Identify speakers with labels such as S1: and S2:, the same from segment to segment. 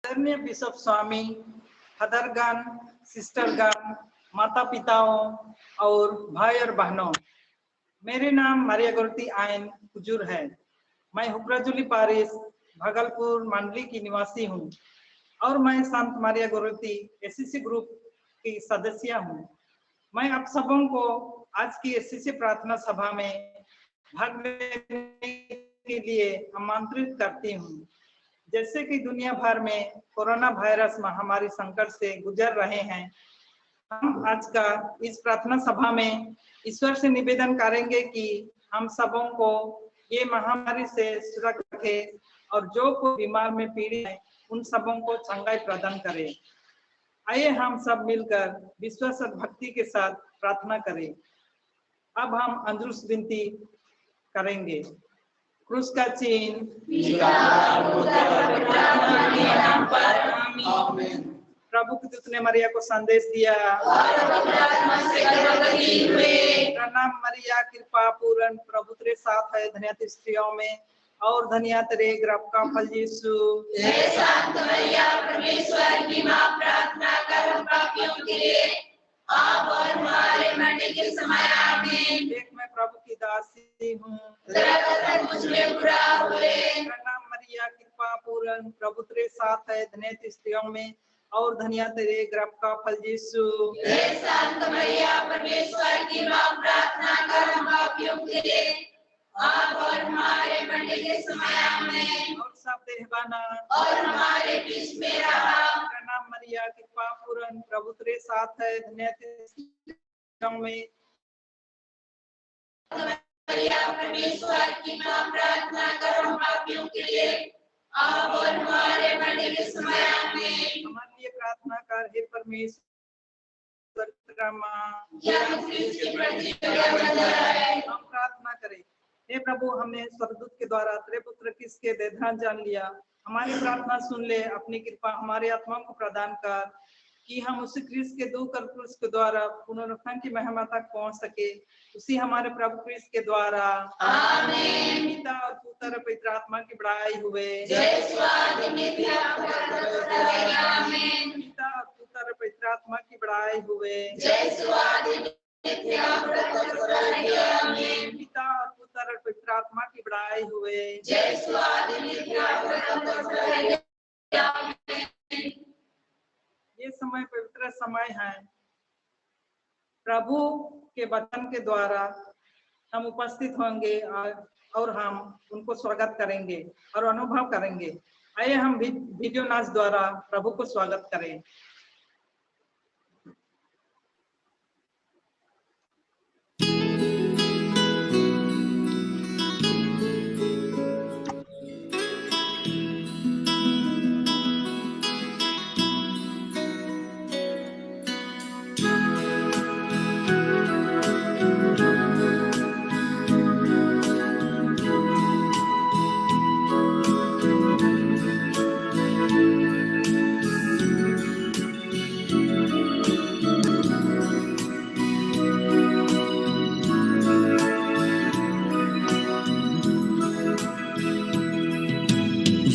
S1: आदरणीय बिशप स्वामी, हदरगण, सिस्टरगण, माता पिताओं और भाई और बहनों, मेरे नाम मारिया गोरती आयन हुजूर है। मैं हुक्राजुली पारिस भागलपुर मंडली की निवासी हूँ और मैं संत मारिया गोरती एससीसी ग्रुप की सदस्य हूँ। मैं आप सबों को आज की एससीसी प्रार्थना सभा में भाग लेने के लिए आमंत्रित करती हूँ। जैसे कि दुनिया भर में कोरोना वायरस महामारी संकट से गुजर रहे हैं, हम आज का इस प्रार्थना सभा में ईश्वर से निवेदन करेंगे कि हम सबों को ये महामारी से सुरक्षा रखे और जो कोई बीमार में पीड़ित है उन सबों को चंगाई प्रदान करे। आइए हम सब मिलकर विश्वास और भक्ति के साथ प्रार्थना करें। अब हम अंजुस विनती करेंगे। क्रूस का चिन्ह प्रभु के दूत ने मरिया को संदेश दिया, प्रणाम मरिया, कृपा पूर्ण, प्रभु तेरे साथ है, धन्य तू स्त्रियों में और धन्य तेरे गर्भ का फल यीशु।
S2: हे संत मरिया, परमेश्वर की मां, प्रार्थना कर हम पापियों के लिए, अब और हमारे मरने के समय आमीन।
S1: देख मैं प्रभु की दासी हूँ,
S2: तेरा कथन मुझ में पूरा हुए।
S1: प्रणाम मरिया, कृपा पूर्ण, प्रभु तेरे साथ है, धन्य तू स्त्रियों में और धन्य तेरे गर्भ का फल यीशु।
S2: हे संत मरिया, परमेश्वर की मां, प्रार्थना कर हम पापियों के लिए, अब और हमारे मरने के समय आमीन।
S1: और सब देहबाना
S2: और हमारे बीच में रहा।
S1: प्रणाम मरिया, कृपा पूर्ण, प्रभु तेरे साथ है, धन्य तेरे स्त्रियों में
S2: मरिया, परमेश्वर की मां, प्रार्थना कर हम पापियों के लिए, अब और हमारे मरने के समय आमीन।
S1: हमारे लिए प्रार्थना कर हे परमेश्वर का मां। हम प्रार्थना करें। हे प्रभु, हमने स्वर्गदूत के द्वारा तेरे पुत्र किसके देधान जान लिया। हमारी प्रार्थना सुन ले, अपनी कृपा हमारे आत्माओं को प्रदान कर कि हम उसी क्रिस्त के दुख और क्रूस के द्वारा पुनरुत्थान की महिमा तक पहुंच सके। उसी हमारे प्रभु क्रिस्त के द्वारा
S2: आमीन।
S1: पिता और पुत्र और पवित्र आत्मा की बड़ाई हुए।
S2: जय स्वामी नित्य आमीन।
S1: पिता और पुत्र और पवित्र आत्मा की बड़ाई हुए।
S2: जय स्वामी नित्य आमीन।
S1: पिता और पुत्र और पवित्र आत्मा की बड़ाई हुए।
S2: जय स्वामी नित्य आमीन।
S1: ये समय पवित्र समय है। प्रभु के वचन के द्वारा हम उपस्थित होंगे और हम उनको स्वागत करेंगे और अनुभव करेंगे। आइए हम वीडियो नाच द्वारा प्रभु को स्वागत करें।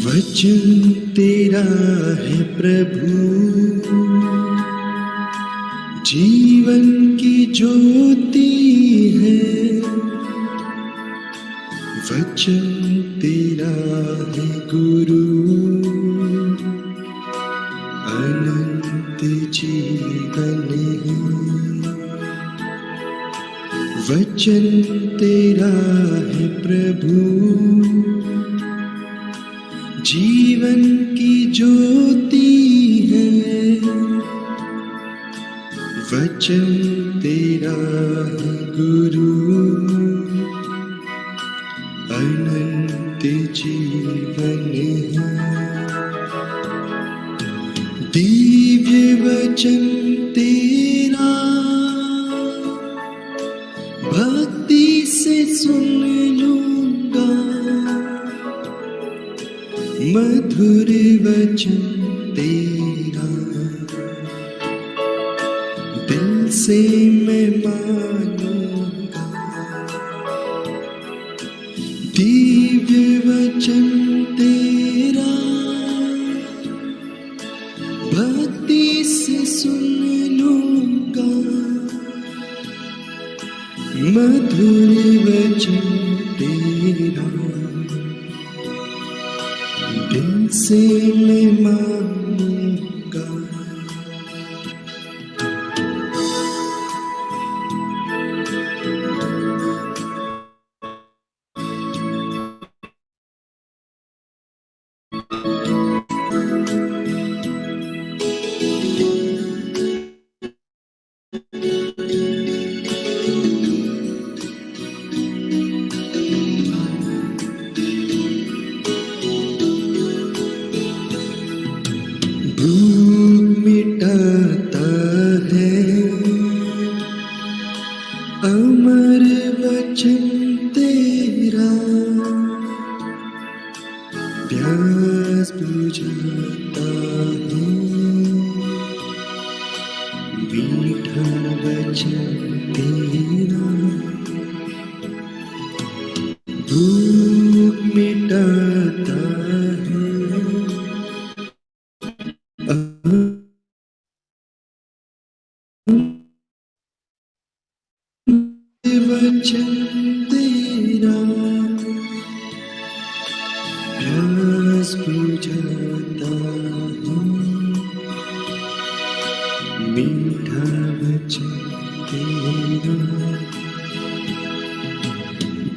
S3: वचन तेरा है प्रभु, जीवन की ज्योति है। वचन तेरा है गुरु, अनंत जीवन है। वचन तेरा है प्रभु, जीवन की ज्योति है। वचन तेरा है गुरु, अनंत जीवन है। दिव्य वचन तेरा भक्ति से सुन लूंगा, मधुर वचन तेरा दिल से मैं मानूंगा। दिव्य वचन तेरा भक्ति से सुन लूंगा मधुर वचन तेरा, दिल से मैं मांगूंगा। भूख मिटाता है अमर वचन तेरा, प्यास बुझाता है मीठा वचन तेरा, भूख मिटाता है वचन तेरा, प्यास बुझाता है मीठा वचन तेरा,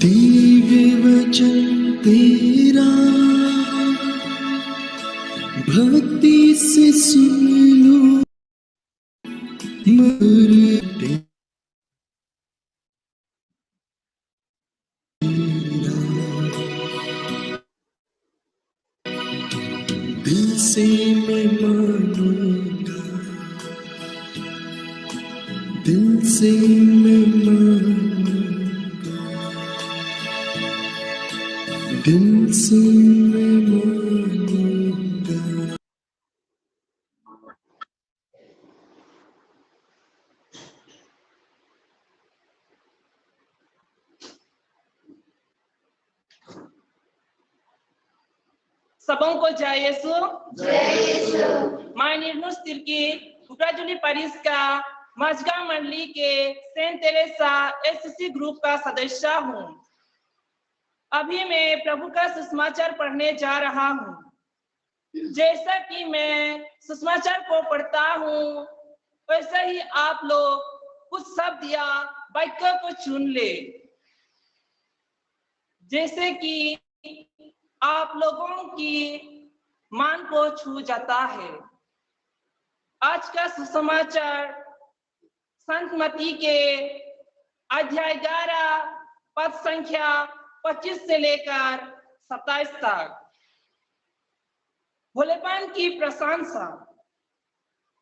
S3: दिव्य वचन तेरा, भक्ति से सुन लो मधुर तेरा, दिल से मैं मानूंगा, दिल से मैं मानूंगा, दिल से मैं मानूंगा।
S1: Sabong ko Jai Yesu. मैं निर्नुस तिर्की उपराजुली परिस का मजगा मंडली के सेंट तेरेसा एससी ग्रुप का सदस्य हूँ। अभी मैं प्रभु का सुसमाचार पढ़ने जा रहा हूँ। जैसा कि मैं सुसमाचार को पढ़ता हूँ, वैसा ही आप लोग कुछ शब्द या वाक्य को चुन ले, जैसे कि आप लोगों की मान को छू जाता है। आज का सुसमाचार संत मत्ती के अध्याय 11 पद संख्या 25 से लेकर 27 तक भोलेपन की प्रशंसा।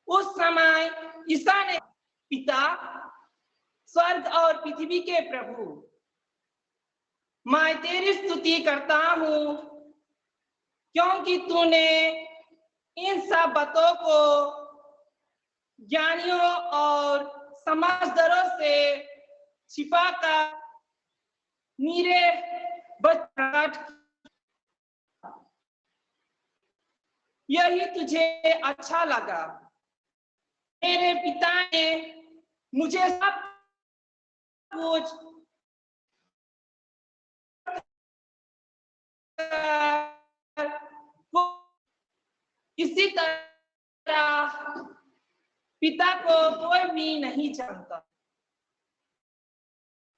S1: उस समय ईसा ने पिता, स्वर्ग और पृथ्वी के प्रभु, मैं तेरी स्तुति करता हूँ क्योंकि तूने इन सब बातों को ज्ञानियों और समझदारों से छिपाकर मेरे बच्चों यही तुझे अच्छा लगा। मेरे पिता ने मुझे सब कुछ इसी तरह पिता को कोई भी नहीं जानता,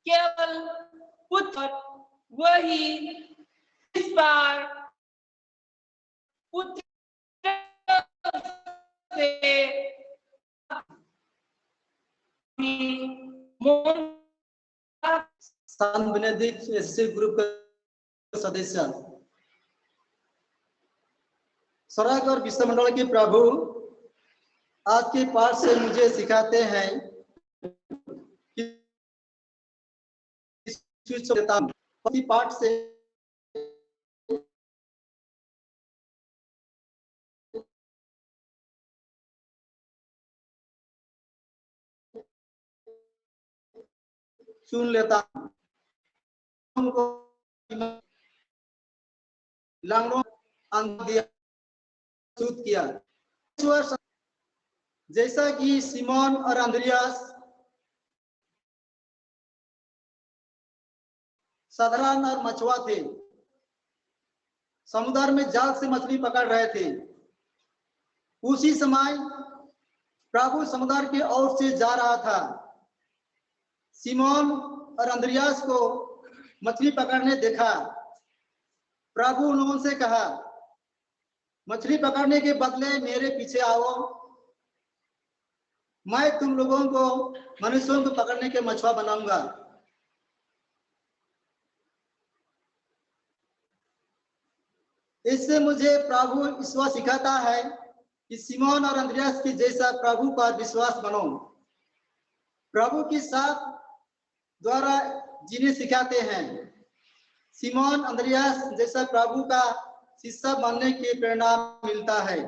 S1: केवल पुत्र वही इस बार पुत्र से
S4: सान बेनेडिक्ट एससी ग्रुप का सदस्य। स्वर्ग और विश्वमंडल के प्रभु आज के पाठ से मुझे सिखाते हैं कि पाठ से सुन लेता हमको लांगड़ों दिया सूत किया। जैसा कि सिमोन और अंद्रियास साधारण और मछुआ थे, समुद्र में जाल से मछली पकड़ रहे थे। उसी समय प्रभु समुद्र की ओर से जा रहा था। सिमोन और अंद्रियास को मछली पकड़ने देखा। प्रभु उन्होंने कहा, मछली पकड़ने के बदले मेरे पीछे आओ, मैं तुम लोगों को मनुष्यों को पकड़ने के मछुआ बनाऊंगा। इससे मुझे प्रभु विश्वास सिखाता है कि सिमोन और अंद्रियास की जैसा प्रभु पर विश्वास बनो। प्रभु के साथ द्वारा जीने सिखाते हैं। सिमोन अंद्रियास जैसा प्रभु का शिष्य बनने की प्रेरणा मिलता है।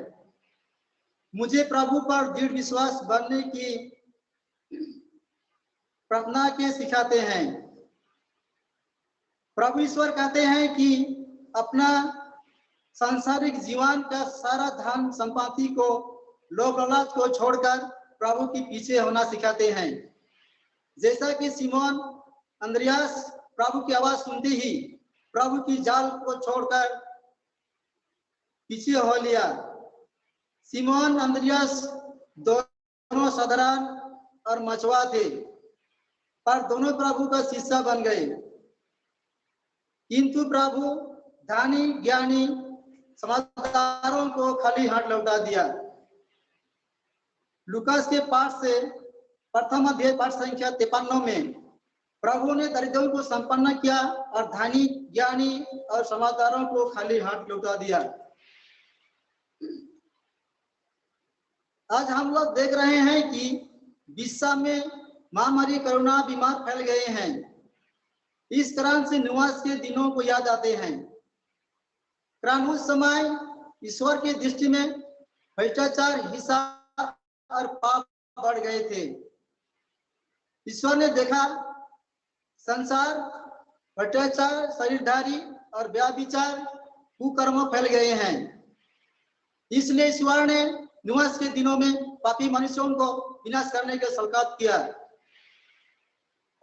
S4: मुझे प्रभु पर दृढ़ विश्वास बनने की प्रार्थना के सिखाते हैं। प्रभु ईश्वर कहते हैं कि अपना सांसारिक जीवन का सारा धन संपत्ति को, लोभ लालच को छोड़कर प्रभु के पीछे होना सिखाते हैं। जैसा कि सिमोन अंद्रियास प्रभु की आवाज सुनते ही प्रभु की जाल को छोड़कर पीछे हो लिया। सिमोन अंद्रियास दोनों साधारण और मछुआ थे, पर दोनों प्रभु का शिष्य बन गए। किंतु प्रभु धनी ज्ञानी समझदारों को खाली हाथ लौटा दिया। लूकास के पाठ से प्रथम अध्याय पाठ संख्या 53 में प्रभु ने दरिद्रों को संपन्न किया और धनी ज्ञानी और समझदारों को खाली हाथ लौटा दिया। आज हम लोग देख रहे हैं कि विश्व में महामारी कोरोना बीमार फैल गए हैं। इस कारण से निवास के दिनों को याद आते हैं। कारण उस समय ईश्वर की दृष्टि में भ्रष्टाचार, हिंसा और पाप बढ़ गए थे। ईश्वर ने देखा संसार भ्रष्टाचार, शरीरधारी और व्याभिचार, कुकर्म फैल गए हैं। इसलिए ईश्वर ने निवास के दिनों में पापी मनुष्यों को विनाश करने का संकल्प किया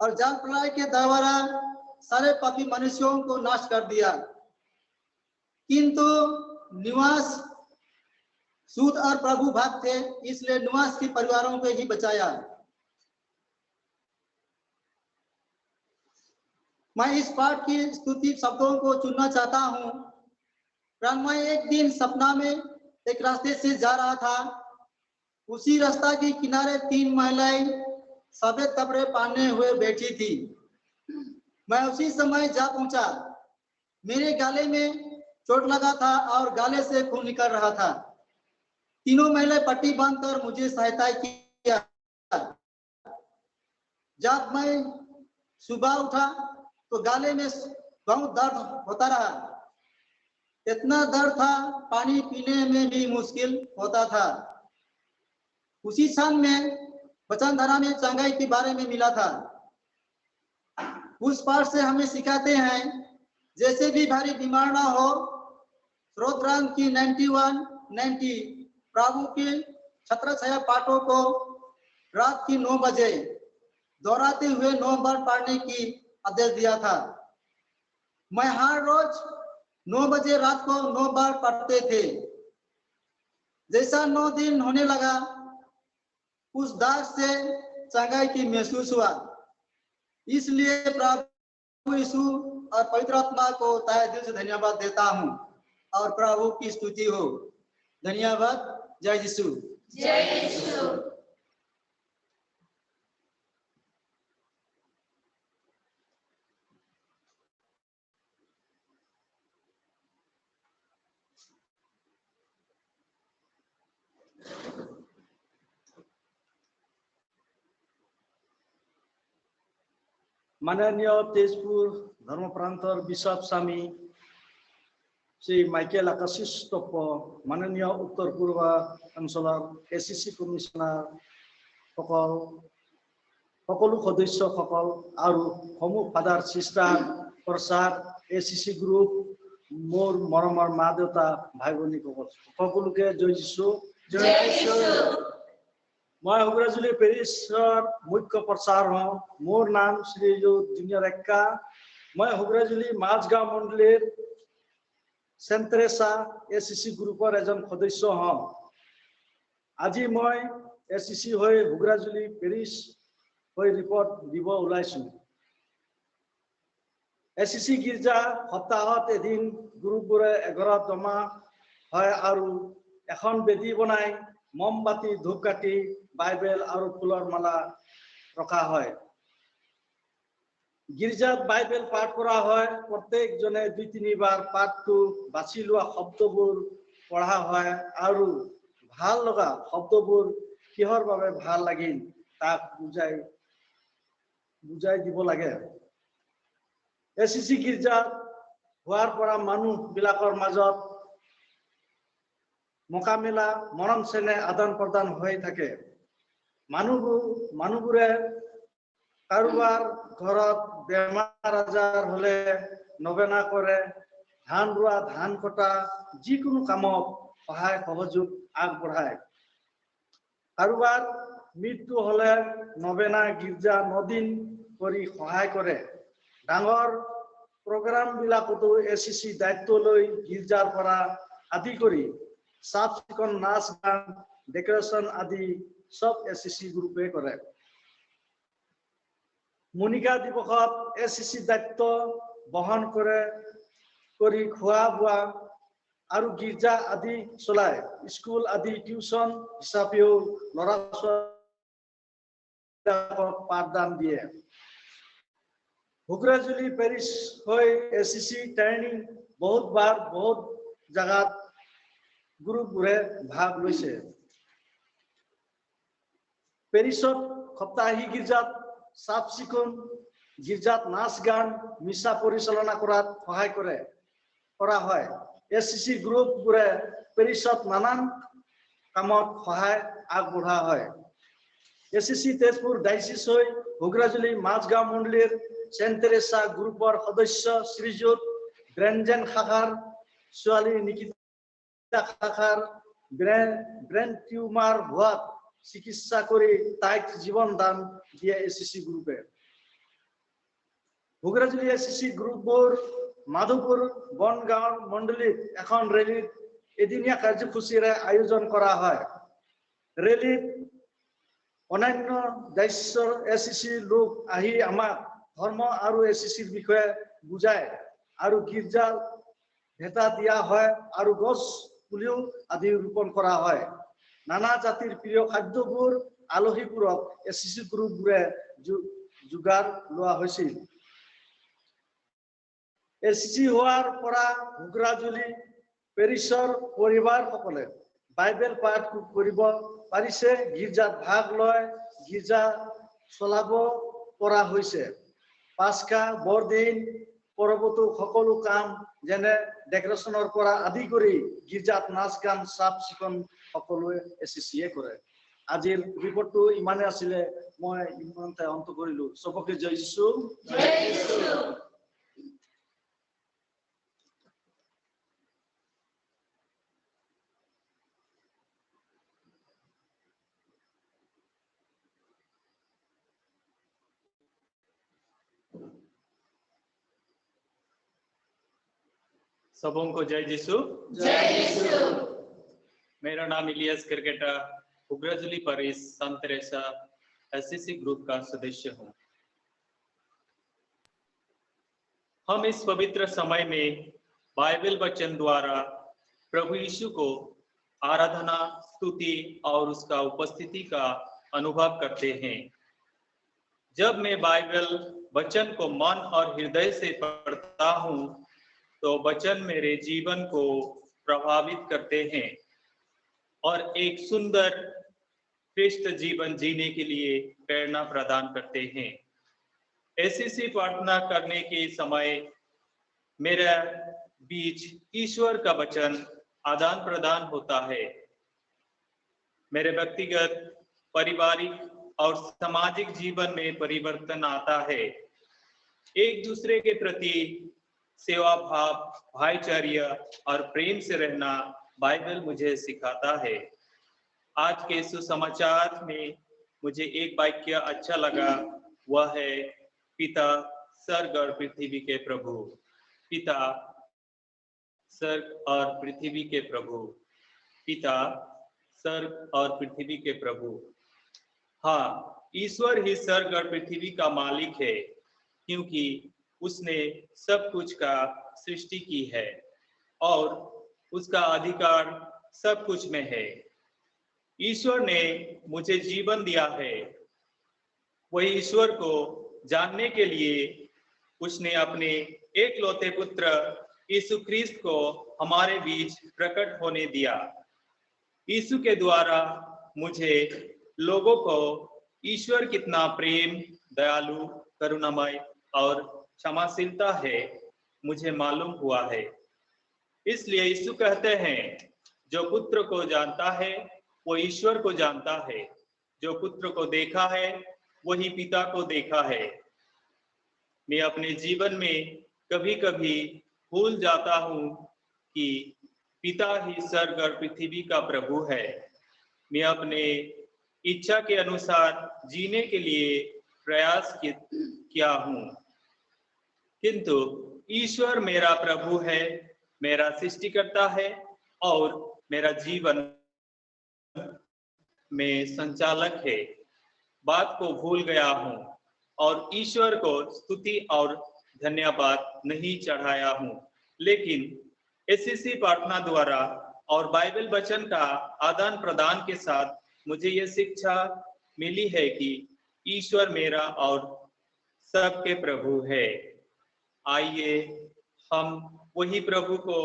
S4: और जल प्रलय के द्वारा सारे पापी मनुष्यों को नाश कर दिया। किंतु निवास शुद्ध और प्रभु भक्त थे, इसलिए निवास के परिवारों को ही बचाया। मैं इस पाठ की स्तुति शब्दों को चुनना चाहता हूँ। मैं एक दिन सपना में एक रास्ते से जा रहा था। उसी रास्ता के किनारे 3 महिलाएं सफेद कपड़े पहने हुए बैठी थी। मैं उसी समय जा पहुंचा। मेरे गाले में चोट लगा था और गाले से खून निकल रहा था। तीनों महिलाएं पट्टी बांधकर मुझे सहायता किया। जब मैं सुबह उठा तो गाले में बहुत दर्द होता रहा। इतना दर्द था, पानी पीने में भी मुश्किल होता था। उसी क्षण में वचनधारा में चंगाई के बारे में मिला था। उस पाठ से हमें सिखाते हैं, जैसे भी भारी बीमार ना हो, स्रोतराम की 91-90 प्रभु के छत्र छाया पाठों को रात की 9 बजे दोहराते हुए 9 बार पढ़ने की आदेश दिया था। मैं हर रोज 9 बजे रात को 9 बार पढ़ते थे। जैसा 9 दिन होने लगा, उस दाग से चंगाई की महसूस हुआ। इसलिए प्रभु यीशु और पवित्र आत्मा को तहे दिल से धन्यवाद देता हूँ और प्रभु की स्तुति हो। धन्यवाद। जय यीशु।
S2: जय यीशु।
S5: माननीय तेजपुर धर्म प्रांतर बिशप स्वामी श्री माइकेल आकाशिष टप्प, माननीय उत्तर पूर्व अंचলৰ एसीसी कमिशनार সকলো সদস্যসকল আৰু সমূহ ফাদাৰ সিস্টাৰ প্ৰচাৰ এসিসি গ্ৰুপ, মোৰ মৰমৰ মা দেউতা ভাই ভনীসকল সকলোকে জয় যীশু।
S2: জয় যীশু।
S5: मैं हुग्राजुली पेरिसर मुख्य प्रचार हूँ। मोर नाम श्रीयुत जूनियर एक्का। मैं हुग्राजुली माझगांव मंडलीर सेंट तेरेसा एसीसी ग्रुपर एजन सदस्य हूँ। আজি मैं एसीसी हो हुग्राजुली पेरिस हो रिपोर्ट দিব ওলাইছো। एसीसी गिर्जा सप्ताहत एदिन ग्रुपबोरे 11 जमा হয় আৰু এখন বেদী বনাই মমবাতি ধূপকাঠি বাইবেল আৰু ফুলৰ মালা ৰখা হয়। गिर्जात বাইবেল পাঠ কৰা হয়। প্ৰত্যেকজনে 2-3 বাৰ পাঠটো বাছি লোৱা শব্দবোৰ পঢ়া হয় আৰু ভাল লগা শব্দবোৰ কিহৰ বাবে ভাল লাগিল তাক বুজাই দিব লাগে। এসিসি गिर्जात হোৱাৰ পৰা মানুহ বিলাকৰ মাজত মোকামিলা মৰম চেনেহ আদান প্ৰদান হৈ থাকে। মানুহবোৰে কাৰোবাৰ ঘৰত বেমাৰ আজাৰ হলে নবেনা কৰে, ধান ৰোৱা ধান কটা যিকোনো কামত সহায় সহযোগ আগবঢ়ায়। কাৰোবাৰ মৃত্যু হলে নবেনা গিৰ্জা 9 দিন কৰি সহায় কৰে। ডাঙৰ প্ৰগ্ৰাম বিলাকতো এসিসি দায়িত্ব লৈ গিৰ্জাৰ পৰা আদি কৰি সাফ চিকুণ নাচ গান ডেকোৰেশন আদি সব এসিসি গ্ৰুপে কৰে। মনিকা দিৱসত এসিসি দায়িত্ব বহন কৰি খোৱা বোৱা আৰু গিৰ্জা আদি চলায়। স্কুল আদি টিউশন হিচাপেও ল'ৰা ছোৱালীক পাঠদান দিয়ে। हुग्राजुली पेरिस হৈ एसीसी ট্ৰেইনিং বহুত বাৰ বহুত জায়গাত গ্ৰুপবোৰে ভাগ লৈছে। পেৰিছত সপ্তাহিক গিৰ্জাত সাফ চিকুণ, গিৰ্জাত নাচ গান মিছা পৰিচালনা কৰাত সহায় কৰা হয়। এসিসি গ্ৰুপবোৰে পেৰিছত নানান কামত সহায় আগবঢ়া হয়। এসিসি তেজপুৰ ডাইচিছ হৈ हुग्राजुली माझगाঁও মণ্ডলীৰ सेंट तेरेसा ग्रुपर सदस्य श्रीजुत ब्रेंजेन खाखार ছোৱালী निकिता खाखार ब्रेन टिউমাৰ হোৱাত চিকিৎসা কৰি তাইক জীবন দান দিয়ে এসিসি গ্ৰুপে। हुग्राजुली एससीसी গ্ৰুপবোৰ মাধৱপুৰ বনগাঁও মণ্ডলীত এখন ৰেলীত এদিনীয়া কাৰ্যসূচীৰে আয়োজন কৰা হয়। ৰেলীত অন্যান্য দায়িত্বৰ এসিসি লোক আহি আমাক ধৰ্ম আৰু এসিসিৰ বিষয়ে বুজায় আৰু গিৰ্জা ভেটা দিয়া হয় আৰু গছ পুলিও আদি ৰোপণ কৰা হয়। নানা জাতিৰ প্ৰিয় খাদ্যবোৰ আলহীবোৰক এসিসি গ্ৰুপবোৰে যোগাৰ লোৱা হৈছিল। এসিসি হোৱাৰ পৰা हुग्राजुली পেৰিছৰ পৰিবাৰসকলে বাইবেল পাঠ কৰিব পাৰিছে, গিৰ্জাত ভাগ লয়, গিৰ্জা চলাব পৰা হৈছে। পাস্কা বৰদিন পৰৱতো সকলো কাম যেনে ডেকোৰেশনৰ পৰা আদি কৰি গিৰ্জাত নাচ গান সাফ চিকুণ সকলোৱে এসিসিয়ে কৰে। আজিৰ ৰিপৰ্টটো ইমানে আছিলে, মই ইমানতে অন্ত কৰিলো। সবকে জয় যীশু।
S6: सबों को जय यीशु। मेरा नाम Elias Kerketta, Hugrajuli parish Saint Teresa SCC group का सदस्य हूँ। हम इस पवित्र समय में बाइबल वचन द्वारा प्रभु यीशु को आराधना, स्तुति और उसका उपस्थिति का अनुभव करते हैं। जब मैं बाइबल वचन को मन और हृदय से पढ़ता हूँ तो वचन मेरे जीवन को प्रभावित करते हैं और एक सुंदर श्रेष्ठ जीवन जीने के लिए प्रेरणा प्रदान करते हैं। एससीसी प्रार्थना करने के समय मेरे बीच ईश्वर का वचन आदान प्रदान होता है। मेरे व्यक्तिगत, पारिवारिक और सामाजिक जीवन में परिवर्तन आता है। एक दूसरे के प्रति सेवा भाव, भाईचारा और प्रेम से रहना बाइबल मुझे सिखाता है। आज के सुसमाचार में मुझे एक वाक्य अच्छा लगा, वह है पिता स्वर्ग और पृथ्वी के प्रभु। पिता स्वर्ग और पृथ्वी के प्रभु। पिता स्वर्ग और पृथ्वी के प्रभु। हाँ, ईश्वर ही स्वर्ग और पृथ्वी का मालिक है, क्योंकि उसने सब कुछ का सृष्टि की है और उसका अधिकार सब कुछ में है। ईश्वर ने मुझे जीवन दिया है। वही ईश्वर को जानने के लिए उसने अपने एकलौते पुत्र यीशु ख्रिस्त को हमारे बीच प्रकट होने दिया। यीशु के द्वारा मुझे लोगों को ईश्वर कितना प्रेम, दयालु, करुणामय और क्षमाशीलता है मुझे मालूम हुआ है। इसलिए यीशु कहते हैं, जो पुत्र को जानता है वो ईश्वर को जानता है, जो पुत्र को देखा है वही पिता को देखा है। मैं अपने जीवन में कभी कभी भूल जाता हूँ कि पिता ही स्वर्ग और पृथ्वी का प्रभु है। मैं अपने इच्छा के अनुसार जीने के लिए प्रयास किया हूँ, किंतु ईश्वर मेरा प्रभु है, मेरा सृष्टिकर्ता है और मेरा जीवन में संचालक है। बात को भूल गया हूँ और ईश्वर को स्तुति और धन्यवाद नहीं चढ़ाया हूँ, लेकिन एससीसी प्रार्थना द्वारा और बाइबल वचन का आदान प्रदान के साथ मुझे यह शिक्षा मिली है कि ईश्वर मेरा और सबके प्रभु है। आइए हम वही प्रभु को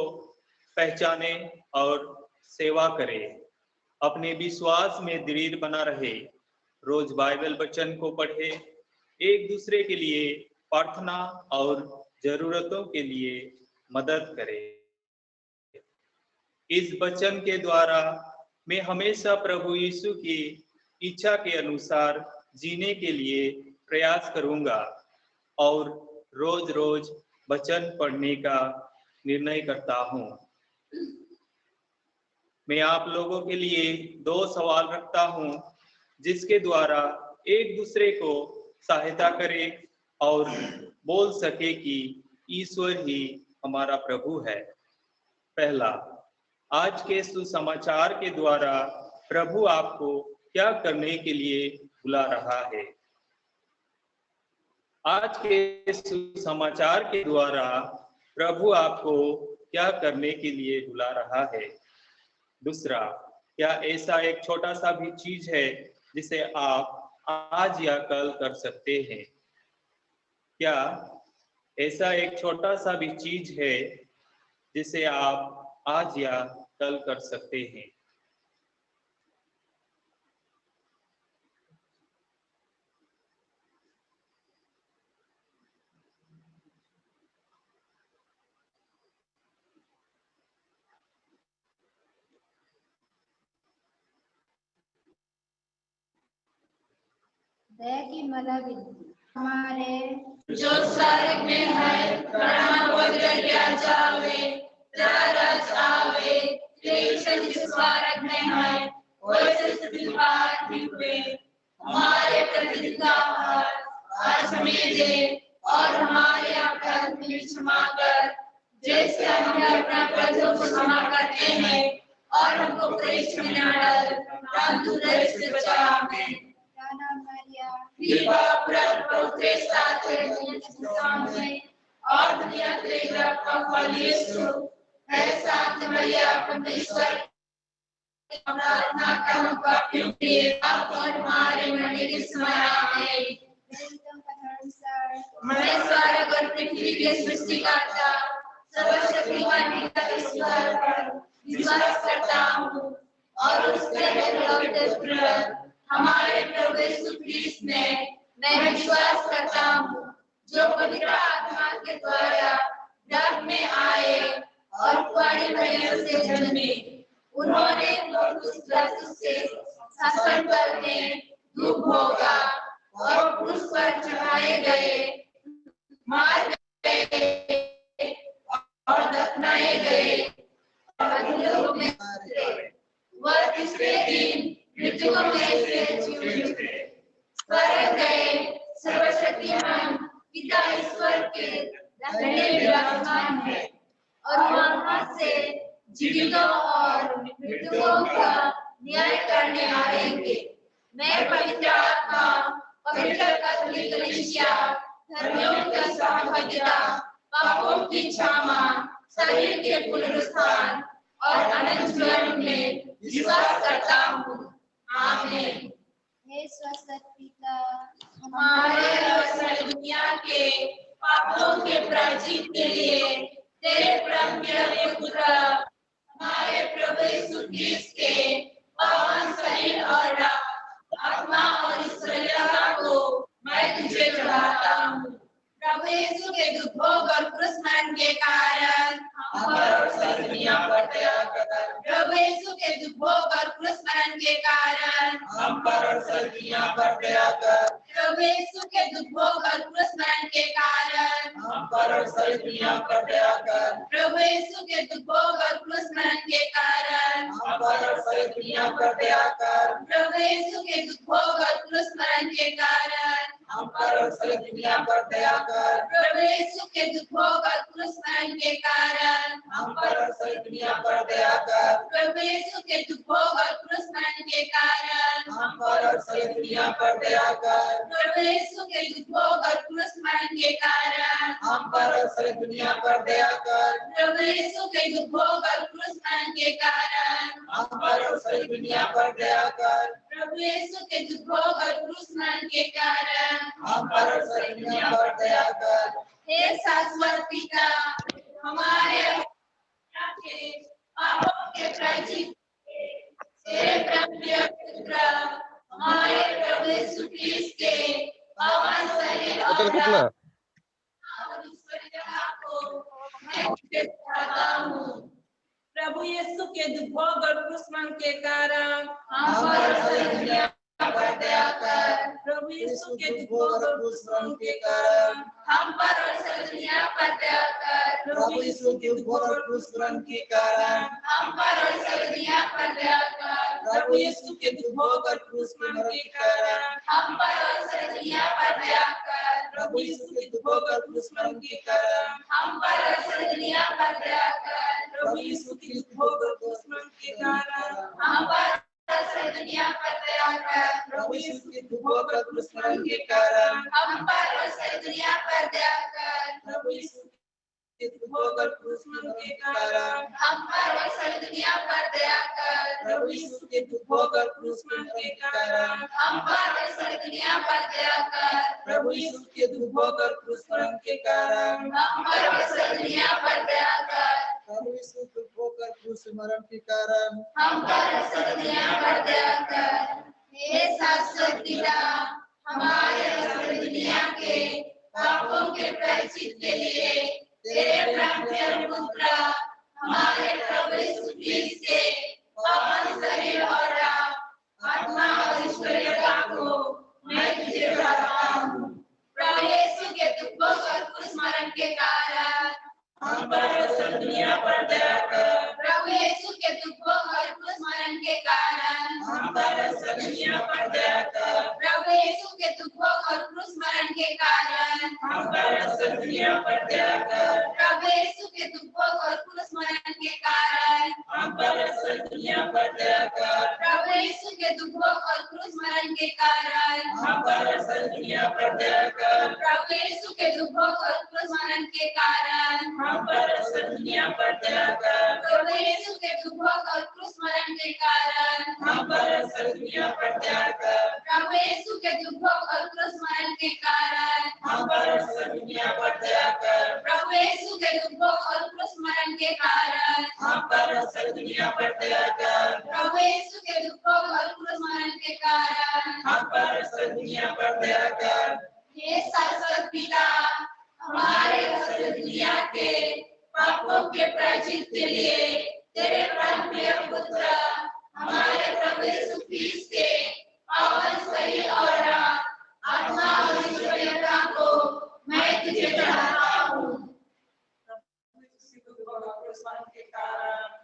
S6: पहचाने और सेवा करें। अपने विश्वास में दृढ़ बना रहे, रोज बाइबल वचन को पढ़े, एक दूसरे के लिए प्रार्थना और जरूरतों के लिए मदद करें। इस वचन के द्वारा मैं हमेशा प्रभु यीशु की इच्छा के अनुसार जीने के लिए प्रयास करूंगा और रोज रोज वचन पढ़ने का निर्णय करता हूं। मैं आप लोगों के लिए 2 सवाल रखता हूं, जिसके द्वारा एक दूसरे को सहायता करे और बोल सके कि ईश्वर ही हमारा प्रभु है। पहला, आज के सुसमाचार के द्वारा प्रभु आपको क्या करने के लिए बुला रहा है? आज के सुसमाचार के द्वारा प्रभु आपको क्या करने के लिए बुला रहा है? दूसरा, क्या ऐसा एक छोटा सा भी चीज है जिसे आप आज या कल कर सकते हैं? क्या ऐसा एक छोटा सा भी चीज है जिसे आप आज या कल कर सकते हैं?
S2: दया की मला विनती। हमारे
S7: जो स्वर्ग में है, नाम पवित्र किया जावे, तेरा राज आवे, तेरी इच्छा जिस स्वर्ग में है वैसे पृथ्वी पर भी हुए। हमारे प्रतिदिन का आहार आज हमें दे और हमारे अपराध भी क्षमा कर, जैसे हम अपने अपराधों को क्षमा करते हैं, और हमको परीक्षा में न डाल परंतु बुराई से बचा। आमीन। कृपा प्रभु के साथ है और दुनिया के रखा फल यीशु है। शांत मरिया परमेश्वर प्रार्थना करो पापियों के लिए अब और हमारे मरने के समय। आमीन। मैं स्वर्ग और पृथ्वी के सृष्टिकर्ता सर्वशक्तिमान पिता ईश्वर पर विश्वास करता हूँ और उसके एकलौते पुत्र हमारे प्रभु यीशु ख्रिस्त में मैं विश्वास करता हूँ, जो पवित्र आत्मा के द्वारा गर्भ में आए और कुंवारी मरियम से जन्मे। उन्होंने से शासन करने दुख भोगा और क्रूस पर चढ़ाए गए, मार गए और दफनाए गए। वह तीसरे दिन
S2: मृतकों में से जी उठे। स्वर्ग गए सर्वशक्तिमान पिता ईश्वर के दाहिने विराजमान है और वहां से जीवितों और मृतकों का न्याय करने आएंगे। मैं पवित्र आत्मा, पवित्र कैथोलिक कलीसिया, धर्मियों का सहभागिता, पापों की क्षमा, शरीर के पुनरुत्थान और अनंत जीवन में विश्वास करता हूँ। आमीन।
S8: हे स्वस्थ पिता,
S2: हमारे और सारी दुनिया के पापों के प्रायश्चित के लिए तेरे प्रिय पुत्र हमारे प्रभु यीशु क्रिस्ट के पावन शरीर और आत्मा और ईश्वरीयता को मैं तुझे चढ़ाता हूँ। प्रभु यीशु के दुर्भोग और क्रूस मरण के कारण हम पर और सारी दुनिया पर दया कर। प्रभु यीशु के दुर्भोग और क्रूस मरण के कारण हम पर और सारी दुनिया पर दया कर। प्रभु यीशु के दुर्भोग और क्रूस मरण के कारण हम पर और सारी दुनिया पर दया कर। प्रभु यीशु के दुर्भोग और क्रूस मरण के कारण हम पर और सारी दुनिया पर दया कर। प्रभु यीशु के दुर्भोग और क्रूस मरण के कारण हम पर और सारी दुनिया पर दया कर। प्रभु यीशु के दुर्भोग और क्रूस मरण के कारण हम पर और सारी दुनिया पर दया कर। प्रभु यीशु के दुर्भोग और क्रूस मरण के कारण हम पर और सारी दुनिया पर दया कर। प्रभु यीशु के दुर्भोग और क्रूस मरण के कारण हम पर और सारी दुनिया पर दया कर। प्रभु यीशु के दुर्भोग और क्रूस मरण के कारण हम पर और सारी दुनिया पर दया कर। प्रभु यीशु के दुर्भोग और क्रूस मरण के कारण हम पर और सारी दुनिया पर दया कर। हे शाश्वत पिता, हमारे के पापों के प्रायश्चित तेरे प्रिय पुत्र हमारे प्रभु यीशु क्रिस्ट के पावन शरीर और ईश्वरीयता को मैं तुझे चढ़ाता हूँ। प्रभु यीशु के दुर्भोग और क्रूस मरण के कारण हम पर सारी दुनिया पर दया कर। प्रभु यीशु के दुर्भोग और क्रूस मरण के कारण हम पर और सारी दुनिया पर दया कर। प्रभु यीशु के दुर्भोग और क्रूस मरण के कारण हम पर और सारी दुनिया पर दया कर। प्रभु यीशु के दुर्भोग और क्रूस मरण के कारण हम पर और सारी दुनिया पर दया कर। प्रभु यीशु के दुर्भोग और क्रूस मरण के कारण हम पर और सारी दुनिया पर दया कर। प्रभु यीशु के दुर्भोग और क्रूस मरण के कारण हम पर सारी दुनिया पर दया कर। प्रभु यीशु के दुर्भोग और क्रूस मरण के कारण हम पर और सारी दुनिया पर दया कर। प्रभु यीशु के दुर्भोग और क्रूस मरण के कारण हम पर और सारी दुनिया पर दया कर। प्रभु यीशु के दुर्भोग और क्रूस मरण के कारण हम पर और सारी दुनिया पर दया कर। प्रभु यीशु के दुर्भोग और क्रूस मरण के कारण हम पर और सारी दुनिया पर दया कर।
S4: प्रभु यीशु के दुर्भोग और क्रूस मरण के कारण
S2: हम पर और सारी दुनिया पर दया कर। हे शाश्वत पिता, हमारे और सारी दुनिया के पापों के प्रायश्चित के लिए तेरे प्रिय पुत्र हमारे प्रभु यीशु क्रिस्ट के पावन शरीर और आत्मा और ईश्वरीयता को मैं तुझे चढ़ाता हूँ। प्रभु यीशु के दुर्भोग और क्रूस मरण के कारण हम पर और सारी दुनिया पर दया कर। प्रभु यीशु के दुर्भोग और क्रूस मरण के कारण हम पर और सारी दुनिया पर दया कर। प्रभु यीशु के दुर्भोग और क्रूस मरण के कारण हम पर और सारी दुनिया पर दया कर। प्रभु यीशु के दुर्भोग और क्रूस मरण के कारण हम पर और सारी दुनिया पर दया कर। प्रभु यीशु के दुर्भोग और क्रूस मरण के कारण हम पर और सारी दुनिया पर दया कर। प्रभु यीशु के दुर्भोग और क्रूस मरण के कारण हम पर और सारी दुनिया पर दया कर। प्रभु यीशु के दुर्भोग और क्रूस मरण के कारण हम पर और सारी दुनिया पर दया कर। प्रभु यीशु के दुर्भोग और क्रूस मरण के कारण हम पर और सारी दुनिया पर दया कर। प्रभु यीशु के दुर्भोग और क्रूस मरण के कारण हम पर और सारी दुनिया पर दया कर। प्रभु यीशु के दुर्भोग और क्रूस मरण के कारण हम पर और सारी दुनिया पर दया कर। हे शाश्वत पिता, हमारे और सारी दुनिया के पापों के प्रायश्चित के लिए तेरे प्रिय पुत्र हमारे प्रभु यीशु क्रिस्ट के पावन शरीर और आत्मा और ईश्वरीयता को मैं तुझे चढ़ाता हूँ।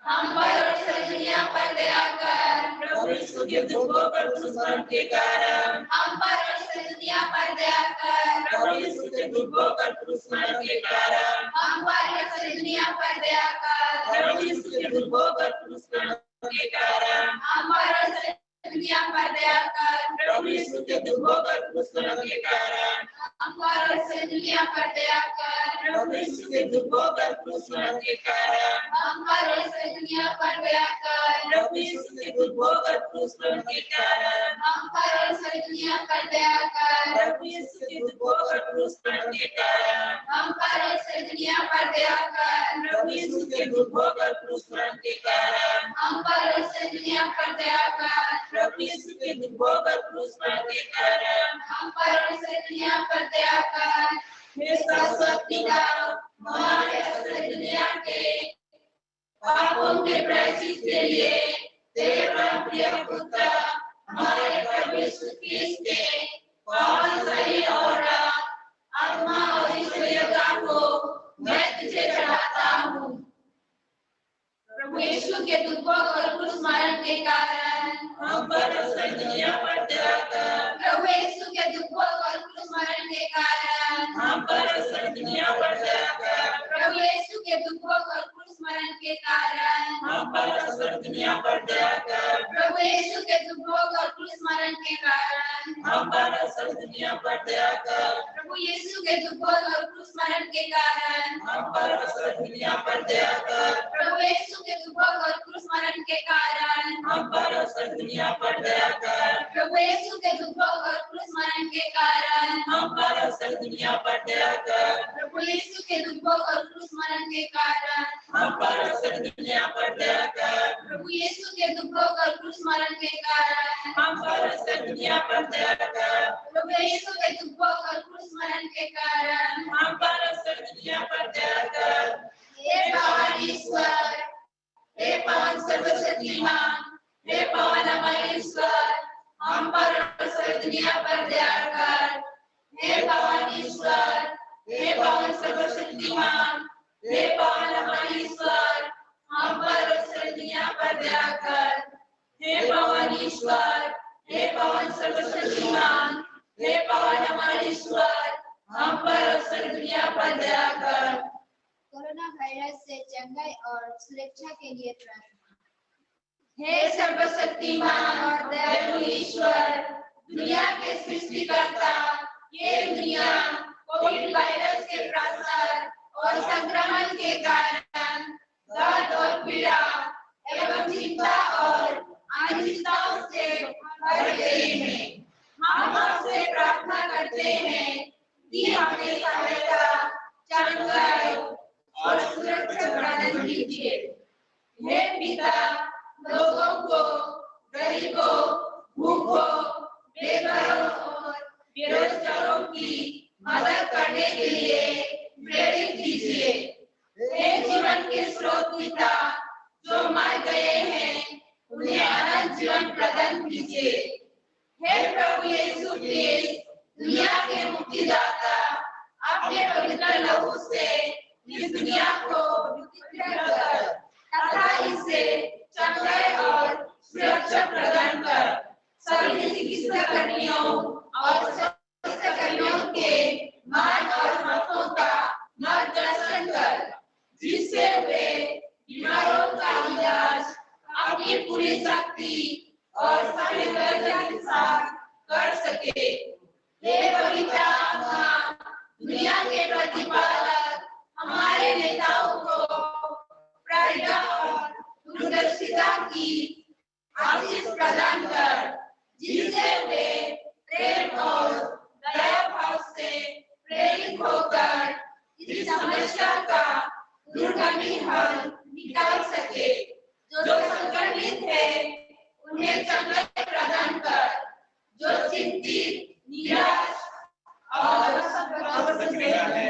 S2: हम पर और सारी दुनिया पर दया कर। प्रभु यीशु के दुर्भोग
S7: उपभोग और स्मरण के कारण
S2: हम पर और सारी दुनिया पर दया कर।
S7: प्रभु यीशु के उपभोग और स्मरण के कारण
S2: हम पर और सारी दुनिया पर दया कर।
S7: प्रभु यीशु के उपभोग और स्मरण के कारण
S2: हम पर और सारी दुनिया पर दया कर।
S7: प्रभु यीशु के उपभोग और स्मरण के कारण
S2: हम पर और सारी दुनिया पर दया कर।
S7: प्रभु यीशु के उपभोग और स्मरण के कारण
S2: हम पर और सारी दुनिया पर दया कर।
S7: प्रभु यीशु के उपभोग और स्मरण के कारण
S2: हम पर और सारी दुनिया पर दया कर।
S7: प्रभु यीशु के उपभोग और स्मरण के कारण
S2: हम पर और सारी दुनिया पर दया कर।
S7: प्रभु यीशु के उपभोग और स्मरण के कारण
S2: हम पर और सारी दुनिया पर दया कर।
S7: प्रभु यीशु के उपभोग और स्मरण के कारण
S2: हम पर और सारी दुनिया पर दया कर।
S7: हे शाश्वत पिता, हमारे सारी दुनिया के पापों के प्रायश्चित के लिए तेरे प्रिय पुत्र हमारे प्रभु यीशु क्रिस्त के पावन शरीर और आत्मा और ईश्वरीयता को मैं तुझे चढ़ाता हूँ।
S2: प्रभु यीशु के उपभोग और स्मरण के कारण
S7: हम पर सारी दुनिया पर दया कर।
S2: प्रभु यीशु के उपभोग और स्मरण के कारण
S7: हम पर सारी दुनिया पर दया कर।
S2: प्रभु यीशु के उपभोग और स्मरण के कारण
S7: हम पर सारी दुनिया पर दया कर।
S2: प्रभु यीशु के उपभोग और स्मरण के कारण
S7: हम पर सारी दुनिया पर दया कर।
S2: प्रभु यीशु के उपभोग और स्मरण के कारण
S7: हम पर सारी दुनिया पर दया कर।
S2: प्रभु यीशु के उपभोग और स्मरण के कारण
S7: हम पर सारी दुनिया पर दया कर।
S2: प्रभु यीशु के उपभोग और स्मरण के कारण
S7: हम पर सारी दुनिया पर दया कर।
S2: प्रभु यीशु के उपभोग और स्मरण के कारण
S7: हम पर सारी दुनिया पर दया कर।
S2: प्रभु यीशु के उपभोग और स्मरण के कारण
S7: हम पर सारी दुनिया पर दया कर।
S2: प्रभु यीशु के उपभोग और स्मरण के कारण
S7: हम पर सारी दुनिया पर दया कर।
S2: हे पावन ईश्वर,
S7: हे पावन सर्वशक्तिमान, हे पावन हमारे ईश्वर, हम पर सारी दुनिया पर दया कर। हे पावन ईश्वर, हे पावन सर्वशक्तिमान, हे पावन हमारे ईश्वर, हम पर सारी दुनिया पर दया कर। हे पावन ईश्वर, हे पावन सर्वशक्तिमान, हे पावन हमारे ईश्वर, हम पर सारी दुनिया पर दया कर।
S8: कोरोना वायरस से चंगाई और सुरक्षा के लिए प्रार्थना।
S7: हे सर्वशक्तिमान और दयालु ईश्वर, दुनिया के सृष्टिकर्ता, ये दुनिया कोविड वायरस के प्रसार और संक्रमण के कारण दर्द और पीड़ा एवं चिंता और अनिश्चितताओं से भर गई है। हम आपसे प्रार्थना करते हैं कि हमें सहायता, चंगाई और सुरक्षा प्रदान कीजिए। हे पिता, लोगों को, गरीबों, भूखों, बेघरों और बेरोजगारों की मदद करने के लिए प्रेरित कीजिए। हे जीवन के स्रोत पिता, जो मर गए हैं उन्हें अनंत जीवन प्रदान कीजिए। हे प्रभु यीशु क्रिस्ट, दुनिया के मुक्तिदाता, अपने पवित्र लहू से इस दुनिया को पवित्र कर तथा इसे चंगाई और सुरक्षा प्रदान कर। सभी चिकित्सा कर्मियों और स्वास्थ्य कर्मियों के मन और हाथों का मार्गदर्शन कर, जिससे वे बीमारों का इलाज अपनी पूरी शक्ति और सामर्थ्य के साथ कर सके। हे पवित्र आत्मा, दुनिया के प्रतिपालक हमारे नेताओं को प्रज्ञा और दूरदर्शिता की आशीष प्रदान कर, जिससे वे प्रेम और दया भाव से प्रेरित होकर इस समस्या का दूरगामी हल निकाल सके। जो संक्रमित है उन्हें चंगाई प्रदान कर, जो चिंतित, निराश और असफल है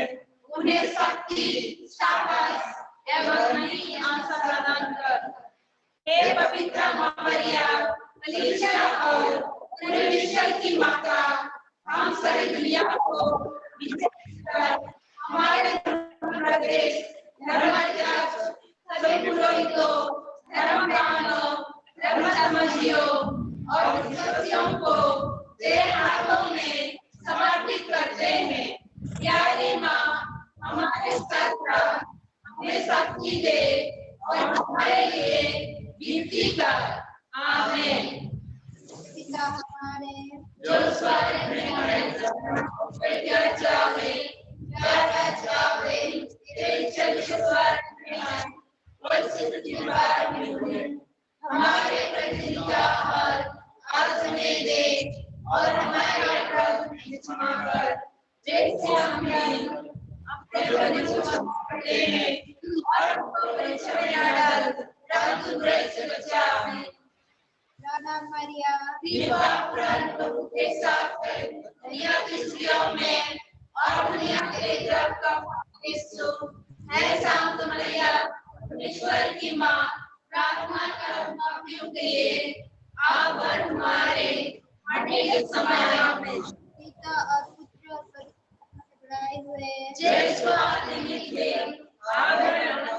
S7: उन्हें शक्ति, साहस एवं नई आशा प्रदान कर। हे पवित्र मरिया, कलीसिया और पूरे विश्व की माता, हम सारी दुनिया को विशेषकर हमारे प्रदेश धर्माचार्य, सभी पुरोहितों, धर्मवानों, धर्म समझियों और विश्वासियों को तेरे हाथों में समर्पित करते हैं। प्यारी माँ, हमारे साथ रह, हमें शक्ति दे और हमारे लिए विनती कर। आमीन।
S8: पिता हमारे
S7: जो स्वर्ग में है, तेरा जावे, तेरा जावे, तेरी इच्छा स्वर्ग में है, वैसे पृथ्वी पर भी हो। हमारे प्रतिदिन का आहार आज हमें दे और हमारे अपराध क्षमा कर, जैसे हमने अपने अपराध क्षमा करते हैं, और हमको परीक्षा में न डाल, परंतु बुराई से बचा हमें।
S8: राधा मरिया
S7: कृपा पूर्ण प्रभु के साथ है, दुनिया की स्त्रियों में और दुनिया के गर्भ का यीशु है शांत मरिया, ईश्वर की माँ, प्रार्थना कर हम पापियों के लिए, आप और हमारे मरने के समय में।
S8: पिता और पुत्र और पवित्र आत्मा से बुलाए हुए
S7: जय स्वामी नित्य आदर आमेन।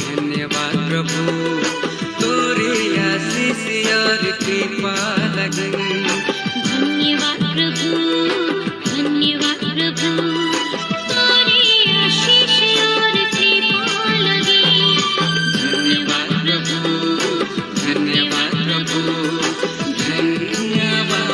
S3: धन्यवाद प्रभु, तोरे आशीष और कृपा लगन।
S9: धन्यवाद प्रभु, धन्यवाद प्रभु, तोरे आशीष और कृपा लगे।
S3: धन्यवाद प्रभु, धन्यवाद प्रभु, धन्यवाद।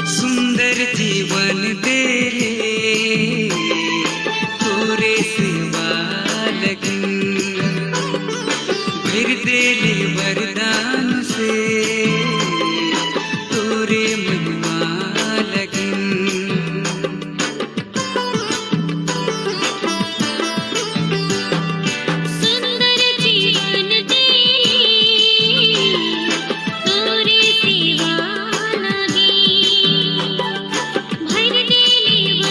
S3: सुंदर जीवन तेरे पूरे सेवा लगन, भर देले वरदान से तोरे महिमा लगन।
S9: सुंदर जीवन तेरे तोरे सेवा लगे, भर देले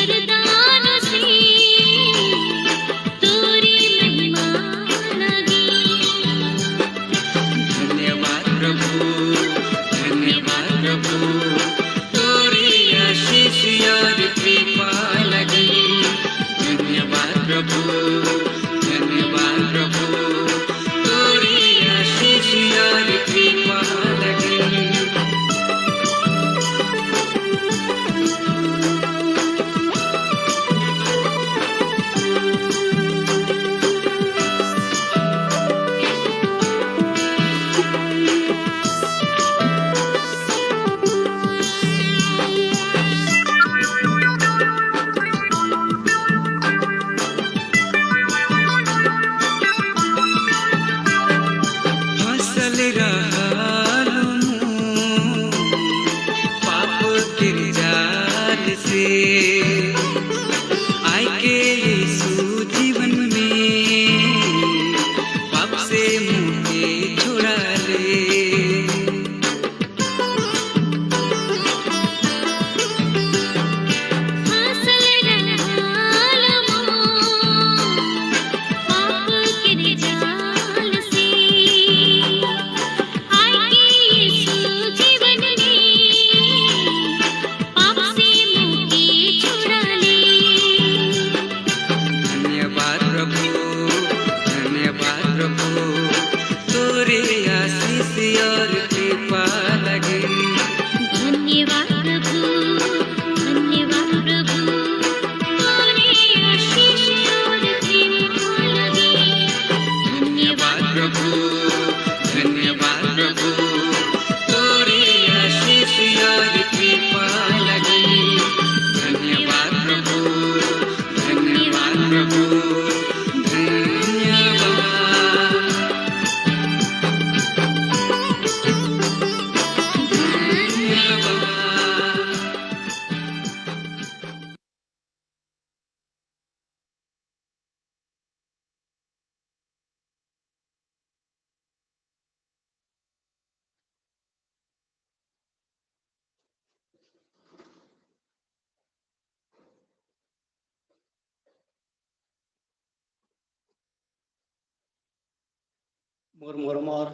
S10: মোৰ মৰমৰ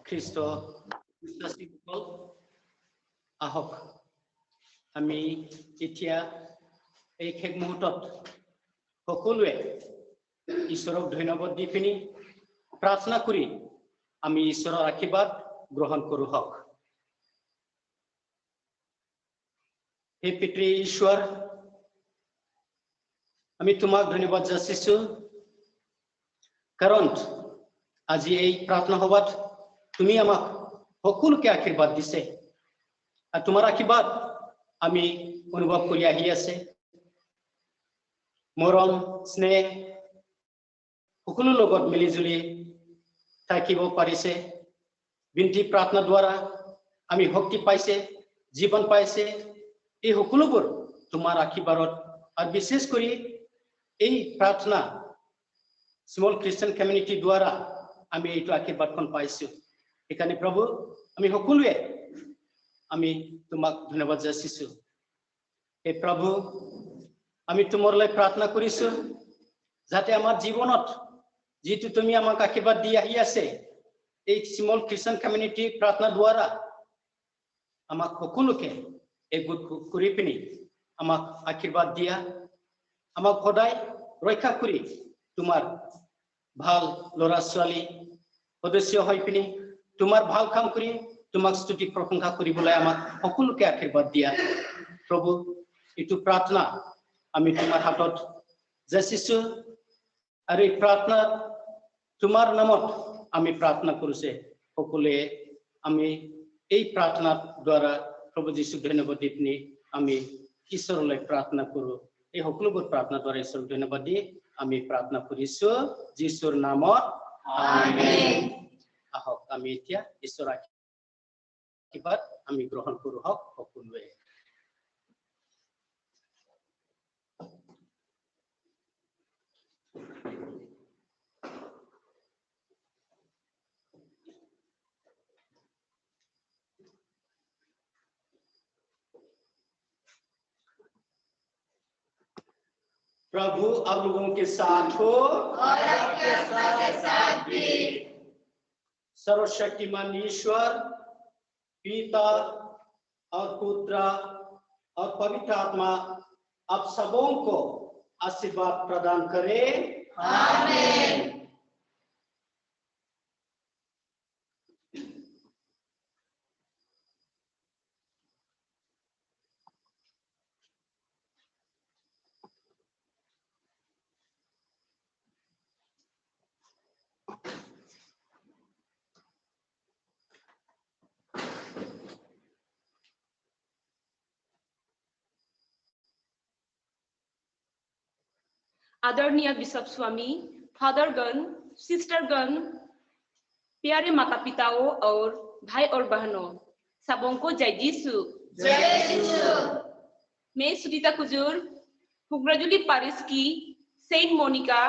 S10: খ্ৰীষ্ট বিশ্বাসীসকল, আহক আমি এতিয়া এই শেষ মুহূৰ্তত সকলোৱে ঈশ্বৰক ধন্যবাদ দি পিনি প্ৰাৰ্থনা কৰি আমি ঈশ্বৰৰ আশীৰ্বাদ গ্ৰহণ কৰো হওক। হে পিতৃ ঈশ্বৰ, আমি তোমাক ধন্যবাদ যাচিছো, কাৰণ আজি এই প্ৰাৰ্থনা সভাত তুমি আমাক সকলোকে আশীৰ্বাদ দিছে আৰু তোমাৰ আশীৰ্বাদ আমি অনুভৱ কৰি আহি আছে। মৰম স্নেহ সকলো লগত মিলি জুলি থাকিব পাৰিছে। বিনতি প্ৰাৰ্থনা দ্বাৰা আমি শক্তি পাইছে, জীৱন পাইছে। এই সকলোবোৰ তোমাৰ আশীৰ্বাদত আৰু বিশেষ কৰি এই প্ৰাৰ্থনা স্মল খ্ৰীষ্টান কমিউনিটি দ্বাৰা আমি এইটো আশীৰ্বাদখন পাইছো। সেইকাৰণে প্ৰভু আমি সকলোৱে আমি তোমাক ধন্যবাদ যাচিছো। হে প্ৰভু, আমি তোমালৈ প্ৰাৰ্থনা কৰিছো যাতে আমাৰ জীৱনত যিটো তুমি আমাক আশীৰ্বাদ দি আহি আছে, এই স্মল খ্ৰীষ্টান কমিউনিটি প্ৰাৰ্থনা দ্বাৰা আমাক সকলোকে একগোট কৰি পিনি আমাক আশীৰ্বাদ দিয়া, আমাক সদায় ৰক্ষা কৰি তোমাৰ ভাল ল'ৰা ছোৱালী সদস্য হৈ পিনি তোমাৰ ভাল কাম কৰি তোমাক স্তুতি প্ৰশংসা কৰিবলৈ আমাক সকলোকে আশীৰ্বাদ দিয়া। প্ৰভু, এইটো প্ৰাৰ্থনা আমি তোমাৰ হাতত যাচিছো আৰু এই প্ৰাৰ্থনা তোমাৰ নামত আমি প্ৰাৰ্থনা কৰিছে। সকলোৱে আমি এই প্ৰাৰ্থনাৰ দ্বাৰা প্ৰভু যীশুক ধন্যবাদ দি পিনি আমি ঈশ্বৰলৈ প্ৰাৰ্থনা কৰো। এই সকলোবোৰ প্ৰাৰ্থনাৰ দ্বাৰা ঈশ্বৰক ধন্যবাদ দি আমি প্ৰাৰ্থনা কৰিছো যীশুৰ নামত, আমেন। আহক আমি এতিয়া ঈশ্বৰৰ আশীৰ্বাদ আমি গ্ৰহণ কৰো হওক সকলোৱে। प्रभु आप लोगों के साथ हो
S2: और आपके साथ भी।
S10: सर्वशक्तिमान ईश्वर पिता और पुत्र और पवित्र आत्मा आप सबों को आशीर्वाद प्रदान करे,
S2: आमीन।
S11: आदरणीय बिशप स्वामी, फादरगण, सिस्टरगण, प्यारे माता पिताओं और भाई और बहनों, सबों को जय यीशु।
S2: जय यीशु।
S11: मैं सुनीता कुजूर, हुग्राजुली पारिस की सेंट मोनिका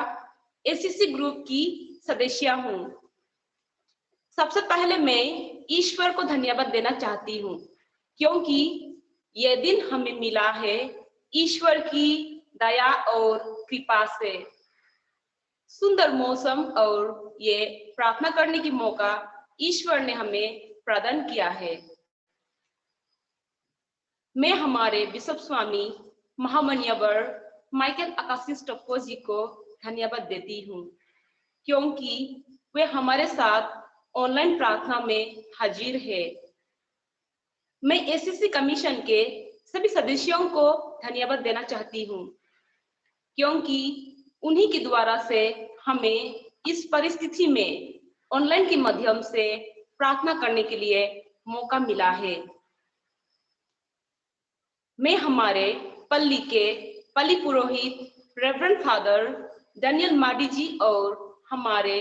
S11: एसीसी ग्रुप की सदस्य हूँ। सबसे पहले मैं ईश्वर को धन्यवाद देना चाहती हूँ, क्योंकि यह दिन हमें मिला है ईश्वर की दया और कृपा से। सुंदर मौसम और ये प्रार्थना करने की मौका ईश्वर ने हमें प्रदान किया है। मैं हमारे बिशप स्वामी महामनियवर माइकल आकाशिष टप्पो जी को धन्यवाद देती हूँ, क्योंकि वे हमारे साथ ऑनलाइन प्रार्थना में हाजिर है। मैं एसीसी कमीशन के सभी सदस्यों को धन्यवाद देना चाहती हूँ, क्योंकि उन्हीं के द्वारा से हमें इस परिस्थिति में ऑनलाइन के माध्यम से प्रार्थना करने के लिए मौका मिला है। मैं हमारे पल्ली के पल्ली पुरोहित रेवरेंड फादर डैनियल माडी जी और हमारे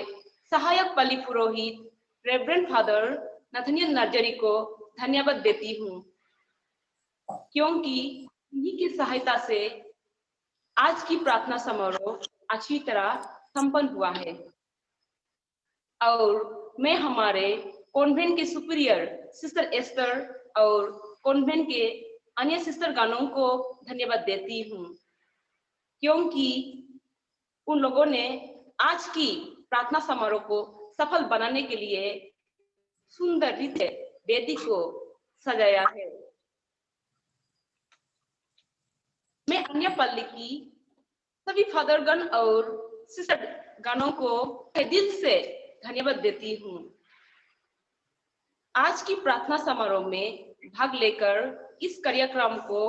S11: सहायक पल्ली पुरोहित रेवरेंड फादर नथनियल नर्जरी को धन्यवाद देती हूँ, क्योंकि उन्हीं की सहायता से आज की प्रार्थना समारोह अच्छी तरह संपन्न हुआ है। और मैं हमारे कॉन्वेंट के सुपीरियर सिस्टर एस्टर और कॉन्वेंट के अन्य सिस्टर गणों को धन्यवाद देती हूँ, क्योंकि उन लोगों ने आज की प्रार्थना समारोह को सफल बनाने के लिए सुंदर रीति वेदी को सजाया है। मैं अन्य पल्ली की सभी फादरगण और सिस्टरगणों को दिल से धन्यवाद देती हूँ। आज की प्रार्थना समारोह में भाग लेकर इस कार्यक्रम को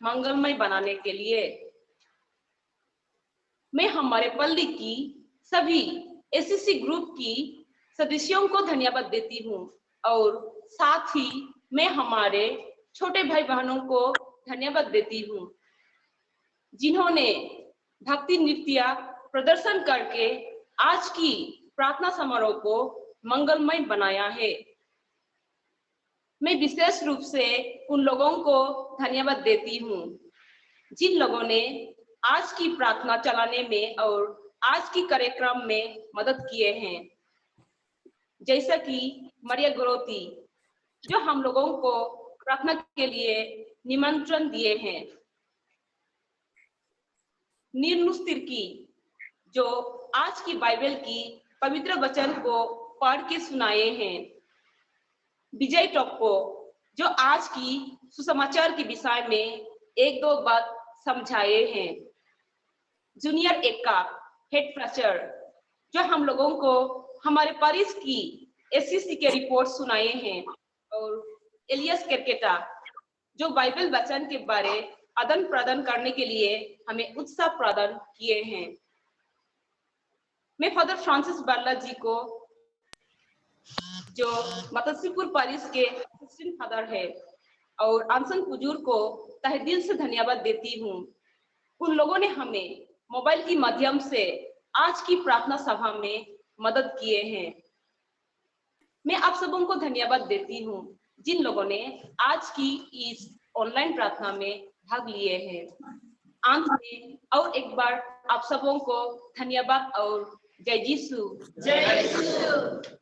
S11: मंगलमय बनाने के लिए मैं हमारे पल्ली की सभी एससीसी ग्रुप की सदस्यों को धन्यवाद देती हूँ और साथ ही मैं हमारे छोटे भाई बहनों को धन्यवाद देती हूँ जिन्होंने भक्ति नृत्य प्रदर्शन करके आज की प्रार्थना समारोह को मंगलमय बनाया है। मैं विशेष रूप से उन लोगों को धन्यवाद देती हूँ जिन लोगों ने आज की प्रार्थना चलाने में और आज की कार्यक्रम में मदद किए हैं, जैसा कि मरिया गोरोती जो हम लोगों को प्रार्थना के लिए निमंत्रण दिए हैं, नीरनुस्तिर्की जो आज की बाइबल की पवित्र वचन को पढ़ के सुनाए हैं, विजय टोप्पो जो आज की सुसमाचार के विषय में एक दो बात समझाए हैं, जूनियर एका हेड फ्रेशर जो हम लोगों को हमारे पारिस की एससीसी के रिपोर्ट सुनाए हैं और एलियस केरकेटा जो बाइबल वचन के बारे आदान प्रदान करने के लिए हमें उत्साह प्रदान किए हैं। मैं फादर फ्रांसिस बार्ला जी को जो मतस्सीपुर पारिस के असिस्टेंट फादर है और आंसन कुजूर को तहे दिल से धन्यवाद देती हूँ। उन लोगों ने हमें मोबाइल के माध्यम से आज की प्रार्थना सभा में मदद किए हैं। मैं आप सबों को धन्यवाद देती हूँ जिन लोगों ने आज की इस ऑनलाइन प्रार्थना में भाग लिए हैं। अंत में और एक बार आप सबों को धन्यवाद और जय यीशु।
S2: जय यीशु।